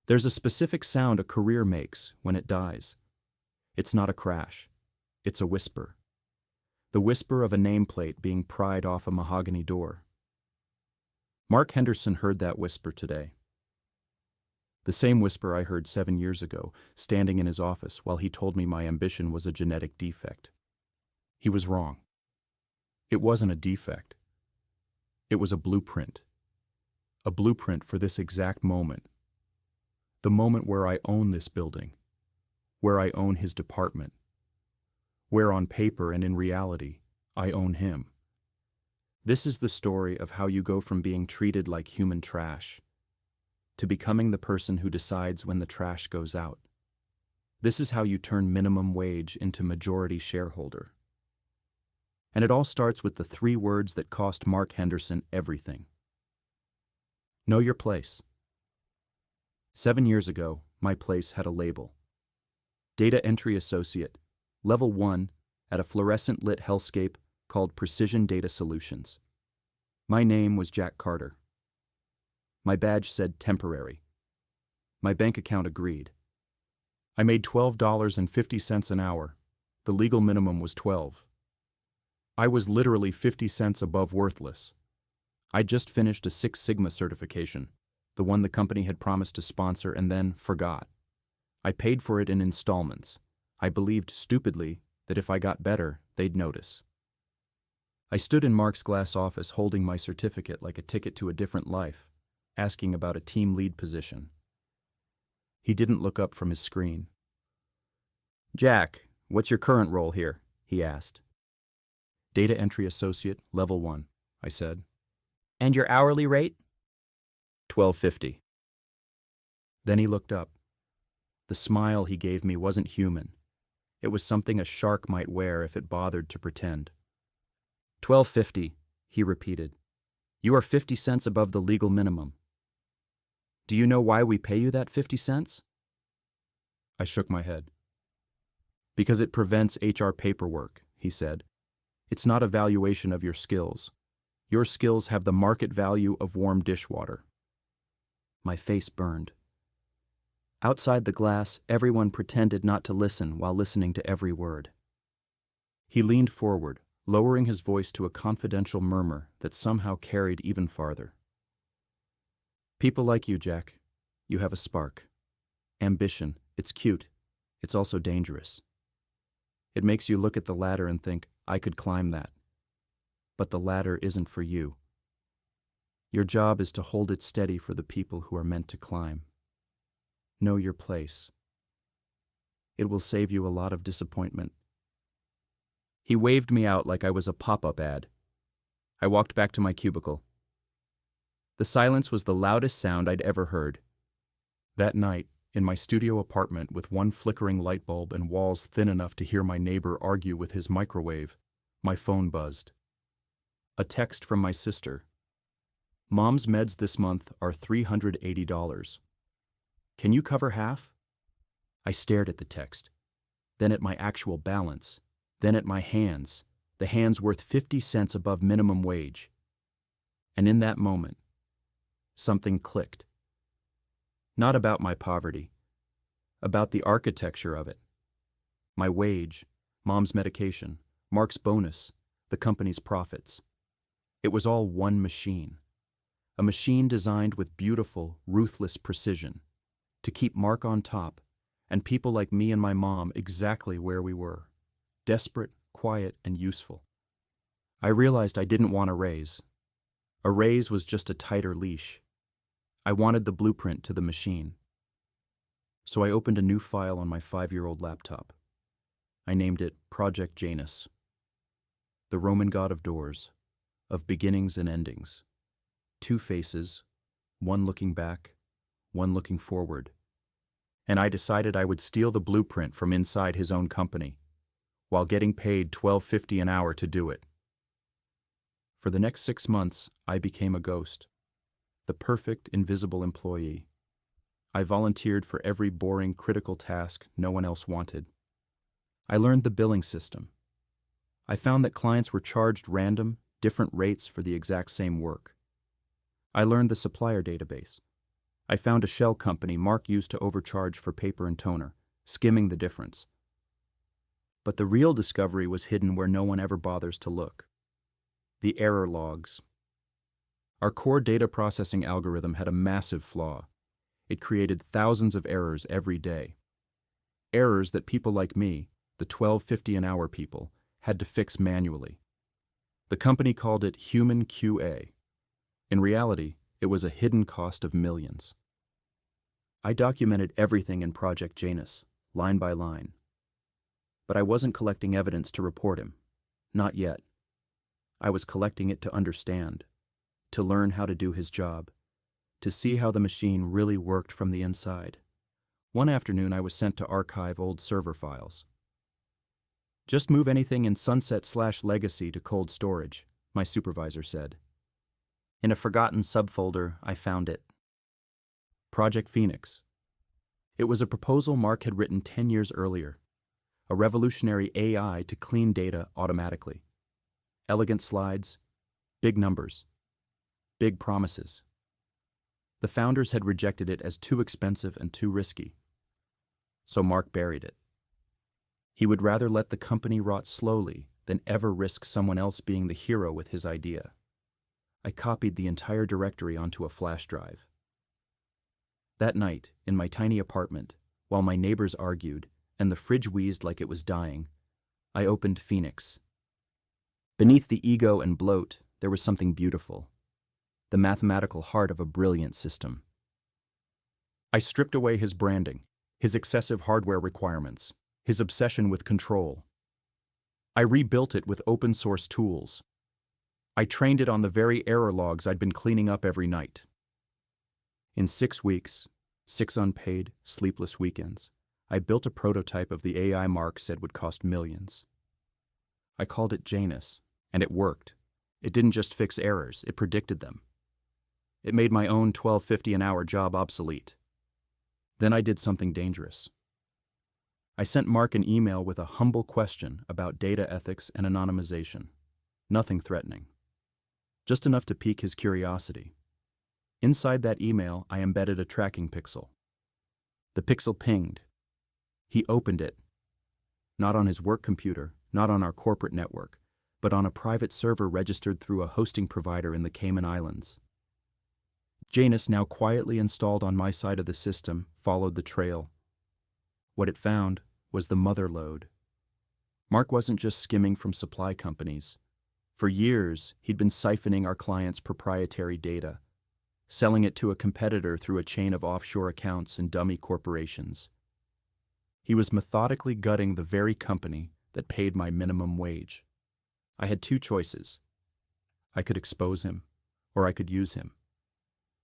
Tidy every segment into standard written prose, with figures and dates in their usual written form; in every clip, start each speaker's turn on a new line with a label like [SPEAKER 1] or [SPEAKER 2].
[SPEAKER 1] There's a specific sound a career makes when it dies. It's not a crash. It's a whisper. The whisper of a nameplate being pried off a mahogany door. Mark Henderson heard that whisper today. The same whisper I heard 7 years ago, standing in his office while he told me my ambition was a genetic defect. He was wrong. It wasn't a defect. It was a blueprint. A blueprint for this exact moment. The moment where I own this building. Where I own his department. Where on paper and in reality, I own him. This is the story of how you go from being treated like human trash to becoming the person who decides when the trash goes out. This is how you turn minimum wage into majority shareholder. And it all starts with the 3 words that cost Mark Henderson everything. Know your place. 7 years ago, my place had a label. Data Entry Associate, Level 1, at a fluorescent-lit hellscape called Precision Data Solutions. My name was Jack Carter. My badge said temporary. My bank account agreed. I made $12.50 an hour. The legal minimum was $12. I was literally 50 cents above worthless. I'd just finished a Six Sigma certification, the one the company had promised to sponsor and then forgot. I paid for it in installments. I believed stupidly that if I got better, they'd notice. I stood in Mark's glass office holding my certificate like a ticket to a different life, asking about a team lead position. He didn't look up from his screen. "Jack, what's your current role here?" he asked. "Data Entry Associate, Level 1, I said. "And your hourly rate?" $12.50. Then he looked up. The smile he gave me wasn't human. It was something a shark might wear if it bothered to pretend. $12.50, he repeated. "You are 50 cents above the legal minimum. Do you know why we pay you that 50 cents? I shook my head. "Because it prevents HR paperwork," he said. "It's not a valuation of your skills. Your skills have the market value of warm dishwater." My face burned. Outside the glass, everyone pretended not to listen while listening to every word. He leaned forward, lowering his voice to a confidential murmur that somehow carried even farther. "People like you, Jack. You have a spark. Ambition. It's cute. It's also dangerous. It makes you look at the ladder and think, I could climb that. But the ladder isn't for you. Your job is to hold it steady for the people who are meant to climb. Know your place. It will save you a lot of disappointment." He waved me out like I was a pop-up ad. I walked back to my cubicle. The silence was the loudest sound I'd ever heard. That night, in my studio apartment with one flickering light bulb and walls thin enough to hear my neighbor argue with his microwave, my phone buzzed. A text from my sister. "Mom's meds this month are $380. Can you cover half?" I stared at the text, then at my actual balance, then at my hands, the hands worth 50 cents above minimum wage. And in that moment, something clicked. Not about my poverty, about the architecture of it. My wage, Mom's medication, Mark's bonus, the company's profits. It was all one machine. A machine designed with beautiful, ruthless precision to keep Mark on top and people like me and my mom exactly where we were, desperate, quiet, and useful. I realized I didn't want a raise. A raise was just a tighter leash. I wanted the blueprint to the machine. So I opened a new file on my 5-year-old laptop. I named it Project Janus. The Roman god of doors, of beginnings and endings. 2 faces, one looking back, one looking forward. And I decided I would steal the blueprint from inside his own company, while getting paid $12.50 an hour to do it. For the next 6 months, I became a ghost, the perfect invisible employee. I volunteered for every boring, critical task no one else wanted. I learned the billing system. I found that clients were charged random, different rates for the exact same work. I learned the supplier database. I found a shell company Mark used to overcharge for paper and toner, skimming the difference. But the real discovery was hidden where no one ever bothers to look. The error logs. Our core data processing algorithm had a massive flaw. It created thousands of errors every day. Errors that people like me, the $12.50 an hour people, had to fix manually. The company called it human QA. In reality, it was a hidden cost of millions. I documented everything in Project Janus, line by line. But I wasn't collecting evidence to report him. Not yet. I was collecting it to understand, to learn how to do his job, to see how the machine really worked from the inside. One afternoon, I was sent to archive old server files. Just move anything in Sunset/Legacy to cold storage, my supervisor said. In a forgotten subfolder, I found it. Project Phoenix. It was a proposal Mark had written 10 years earlier, a revolutionary AI to clean data automatically. Elegant slides, big numbers, big promises. The founders had rejected it as too expensive and too risky. So Mark buried it. He would rather let the company rot slowly than ever risk someone else being the hero with his idea. I copied the entire directory onto a flash drive. That night, in my tiny apartment, while my neighbors argued and the fridge wheezed like it was dying, I opened Phoenix. Beneath the ego and bloat, there was something beautiful, the mathematical heart of a brilliant system. I stripped away his branding, his excessive hardware requirements, his obsession with control. I rebuilt it with open-source tools. I trained it on the very error logs I'd been cleaning up every night. In 6 weeks, 6 unpaid, sleepless weekends, I built a prototype of the AI Mark said would cost millions. I called it Janus, and it worked. It didn't just fix errors, it predicted them. It made my own $12.50 an hour job obsolete. Then I did something dangerous. I sent Mark an email with a humble question about data ethics and anonymization. Nothing threatening. Just enough to pique his curiosity. Inside that email, I embedded a tracking pixel. The pixel pinged. He opened it. Not on his work computer, not on our corporate network, but on a private server registered through a hosting provider in the Cayman Islands. Janus, now quietly installed on my side of the system, followed the trail. What it found was the mother lode. Mark wasn't just skimming from supply companies. For years, he'd been siphoning our clients' proprietary data, selling it to a competitor through a chain of offshore accounts and dummy corporations. He was methodically gutting the very company that paid my minimum wage. I had 2 choices. I could expose him, or I could use him.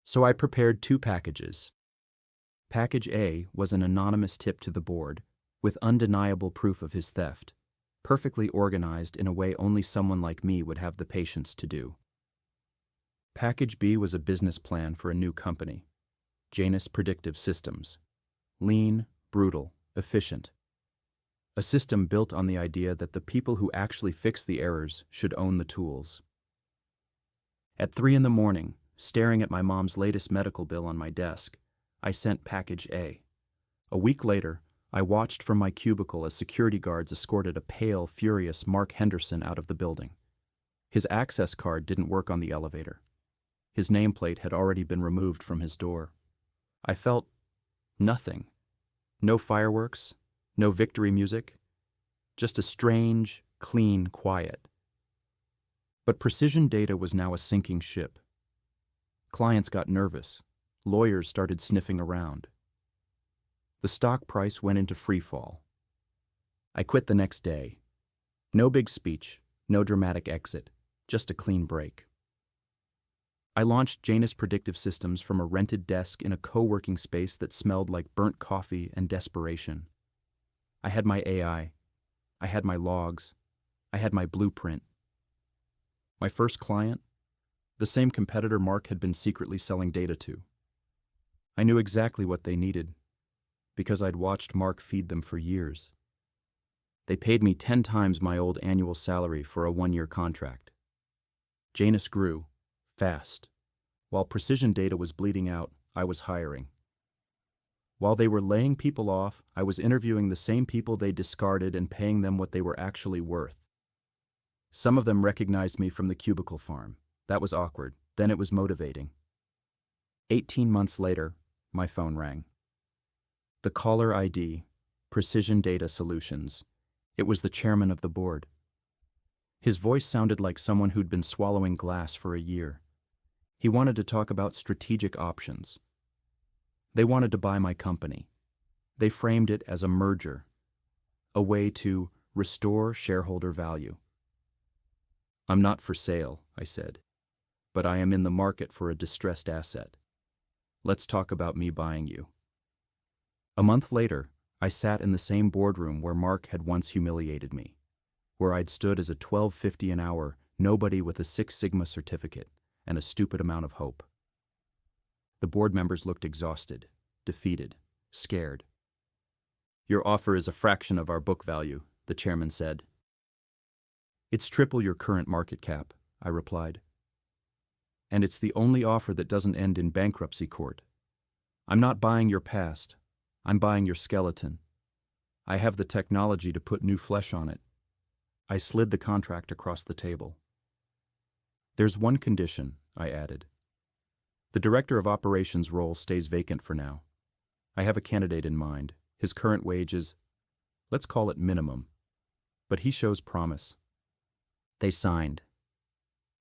[SPEAKER 1] So I prepared 2 packages. Package A was an anonymous tip to the board, with undeniable proof of his theft, perfectly organized in a way only someone like me would have the patience to do. Package B was a business plan for a new company, Janus Predictive Systems. Lean, brutal, efficient. A system built on the idea that the people who actually fix the errors should own the tools. At 3 a.m, staring at my mom's latest medical bill on my desk, I sent Package A. A week later, I watched from my cubicle as security guards escorted a pale, furious Mark Henderson out of the building. His access card didn't work on the elevator. His nameplate had already been removed from his door. I felt nothing. No fireworks, no victory music, just a strange, clean quiet. But Precision Data was now a sinking ship. Clients got nervous. Lawyers started sniffing around. The stock price went into free fall. I quit the next day. No big speech, no dramatic exit, just a clean break. I launched Janus Predictive Systems from a rented desk in a co-working space that smelled like burnt coffee and desperation. I had my AI. I had my logs. I had my blueprint. My first client? The same competitor Mark had been secretly selling data to. I knew exactly what they needed, because I'd watched Mark feed them for years. They paid me 10 times my old annual salary for a 1-year contract. Janus grew, fast. While Precision Data was bleeding out, I was hiring. While they were laying people off, I was interviewing the same people they discarded and paying them what they were actually worth. Some of them recognized me from the cubicle farm. That was awkward. Then it was motivating. 18 months later, my phone rang. The caller ID, Precision Data Solutions. It was the chairman of the board. His voice sounded like someone who'd been swallowing glass for a year. He wanted to talk about strategic options. They wanted to buy my company. They framed it as a merger, a way to restore shareholder value. I'm not for sale, I said, but I am in the market for a distressed asset. Let's talk about me buying you. A month later, I sat in the same boardroom where Mark had once humiliated me, where I'd stood as a $12.50 an hour nobody with a Six Sigma certificate and a stupid amount of hope. The board members looked exhausted, defeated, scared. Your offer is a fraction of our book value, the chairman said. It's triple your current market cap, I replied. And it's the only offer that doesn't end in bankruptcy court. I'm not buying your past. I'm buying your skeleton. I have the technology to put new flesh on it. I slid the contract across the table. There's one condition, I added. The director of operations role stays vacant for now. I have a candidate in mind. His current wage is, let's call it minimum, but he shows promise. They signed.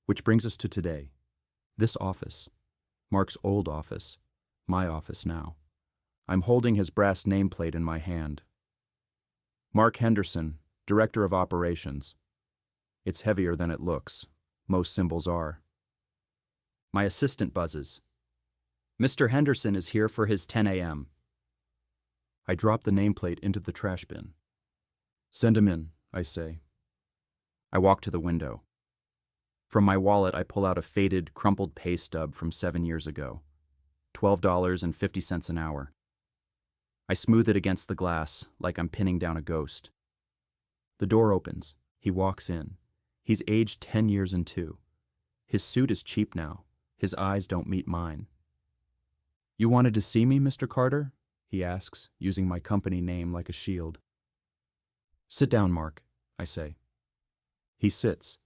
[SPEAKER 1] Which brings us to today. This office, Mark's old office, my office now. I'm holding his brass nameplate in my hand. Mark Henderson, Director of Operations. It's heavier than it looks. Most symbols are. My assistant buzzes. Mr. Henderson is here for his 10 a.m. I drop the nameplate into the trash bin. Send him in, I say. I walk to the window. From my wallet, I pull out a faded, crumpled pay stub from 7 years ago. $12.50 an hour. I smooth it against the glass like I'm pinning down a ghost. The door opens. He walks in. He's aged 10 years and 2. His suit is cheap now. His eyes don't meet mine. You wanted to see me, Mr. Carter? He asks, using my company name like a shield. Sit down, Mark, I say. He sits.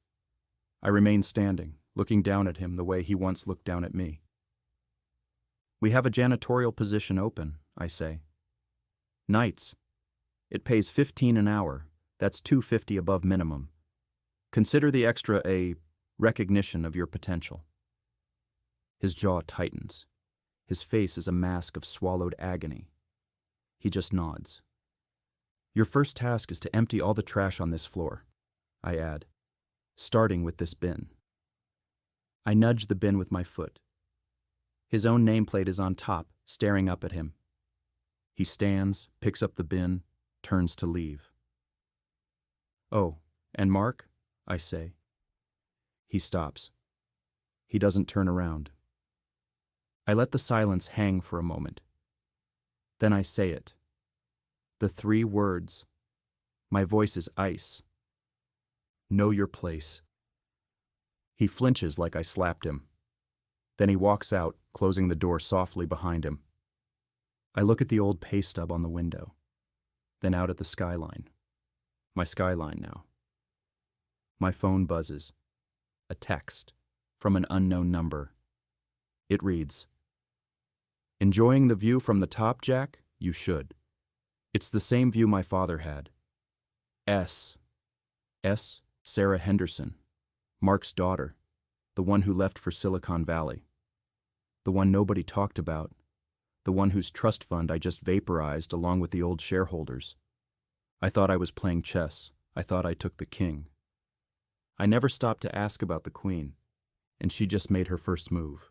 [SPEAKER 1] I remain standing, looking down at him the way he once looked down at me. We have a janitorial position open, I say. Nights. It pays $15 an hour. That's $2.50 above minimum. Consider the extra a recognition of your potential. His jaw tightens. His face is a mask of swallowed agony. He just nods. Your first task is to empty all the trash on this floor, I add, starting with this bin. I nudge the bin with my foot. His own nameplate is on top, staring up at him. He stands, picks up the bin, turns to leave. Oh, and Mark? I say. He stops. He doesn't turn around. I let the silence hang for a moment. Then I say it. The 3 words. My voice is ice. Know your place. He flinches like I slapped him. Then he walks out, closing the door softly behind him. I look at the old pay stub on the window, then out at the skyline. My skyline now. My phone buzzes. A text from an unknown number. It reads, Enjoying the view from the top, Jack? You should. It's the same view my father had. S. Sarah Henderson, Mark's daughter, the one who left for Silicon Valley. The one nobody talked about. The one whose trust fund I just vaporized along with the old shareholders. I thought I was playing chess. I thought I took the king. I never stopped to ask about the queen, and she just made her first move.